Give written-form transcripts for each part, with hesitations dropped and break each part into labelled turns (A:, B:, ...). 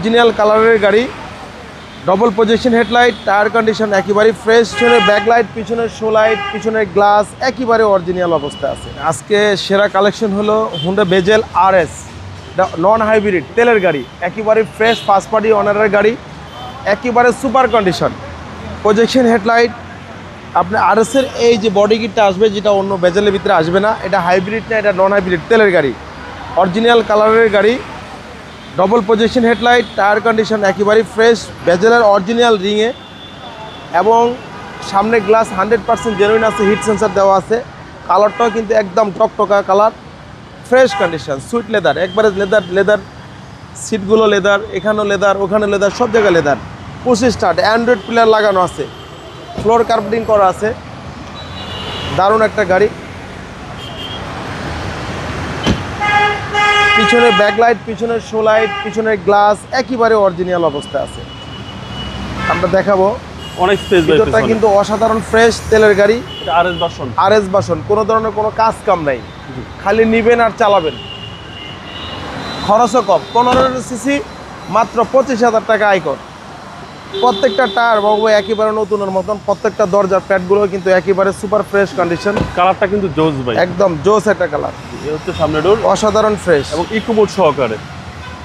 A: Original কালারের গাড়ি, double position headlight, tyre condition একেবারে ফ্রেশ, পিছনের ব্যাকলাইট, পিছনের শো লাইট, পিছনের গ্লাস একেবারে অরিজিনাল অবস্থায় আছে। আজকে সেরা কালেকশন হলো হুন্ডা বেজেল RS, নন হাইব্রিড তেলের গাড়ি, একেবারে ফ্রেশ ফার্স্ট পার্টি ওনারের গাড়ি, একেবারে সুপার কন্ডিশন, প্রজেকশন হেডলাইট। আপনি RS-এর এই যে বডি কিটটা আসবে, যেটা অন্য বেজেলের ভিতরে আসবে না, এটা হাইব্রিড না, এটা নন হাইব্রিড তেলের গাড়ি, অরিজিনাল কালারের গাড়ি, double position headlight, tyre condition একেবারে ফ্রেশ, বেজেলের অরিজিনাল রিংয়ে, এবং সামনে গ্লাস 100% জেনুইন আছে, হিট সেন্সার দেওয়া আছে। কালারটাও কিন্তু একদম টকটকা colour, fresh condition, sweet leather, একবারে লেদার সিটগুলো লেদার, এখানেও লেদার, ওখানে লেদার, সব জায়গায় লেদার। 25 স্টার্ট, অ্যান্ড্রয়েড প্লেয়ার লাগানো আছে, ফ্লোর কার্পেটিং করা আছে, দারুণ একটা গাড়ি। পিছনের ব্যাকলাইট, পিছনের শো লাইট, পিছনের গ্লাস একেবারে অরিজিনাল অবস্থায় আছে। আমরা দেখাবো
B: অনেক স্পেস,
A: ভিতরটা কিন্তু অসাধারণ ফ্রেশ তেলের গাড়ি, RS ভার্সন, কোনো ধরনের কোনো কাজ কাম নাই, খালি নিবেন আর চালাবেন। খরচও কম, 15 সিসি, মাত্র 25,000 টাকা আয়কর। প্রত্যেকটা টায়ার বাবু একেবারে নতুনের মতন, প্রত্যেকটা দরজার প্যাডগুলো কিন্তু একেবারে সুপার ফ্রেশ কন্ডিশন।
B: কালারটা কিন্তু জোস ভাই,
A: একদম জোস একটা কালার।
B: এই হচ্ছে সামনে ডোর,
A: অসাধারণ ফ্রেশ
B: এবং ইকো মোড সহকারে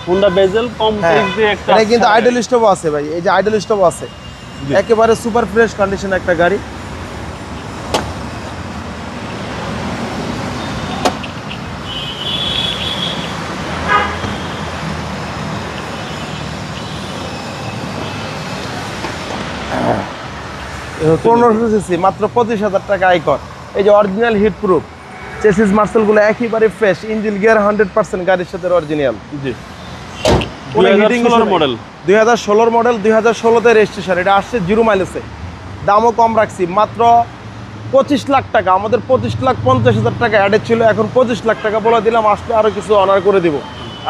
B: হুন্ডা বেজেল কমপ্লিট দিয়ে একটা।
A: এটা কিন্তু আইডল স্টপও আছে ভাই, এই যে আইডল স্টপও আছে, একেবারে সুপার ফ্রেশ কন্ডিশন একটা গাড়ি। সিসি, মাত্র 25,000 টাকা আয়কর। এই যে অরিজিনাল হিট প্রুফ চেসিস মার্সেলগুলো একেবারে ফ্রেশ, ইঞ্জিন গিয়ার 100% গাড়ির সাথে অরিজিনাল।
B: জি, 2016 মডেল,
A: 2016 মডেল, 2016তে রেজিস্ট্রেশন। এটা আসছে 0 মাইলেজে, দামও কম রাখছি, মাত্র 25 লাখ টাকা। আমাদের 25,50,000 টাকা অ্যাডেড ছিল, এখন 25 লাখ টাকা বলে দিলাম, আসলে আরো কিছু অনার করে দিব।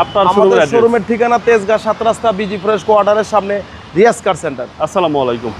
B: আপনার
A: আমাদের শোরুমের ঠিকানা তেজগাঁ 7 রাস্তা, বিজি ফ্রেশ কোয়ার্টারের সামনে, রিয়াজ কার সেন্টার।
B: আসসালামু আলাইকুম।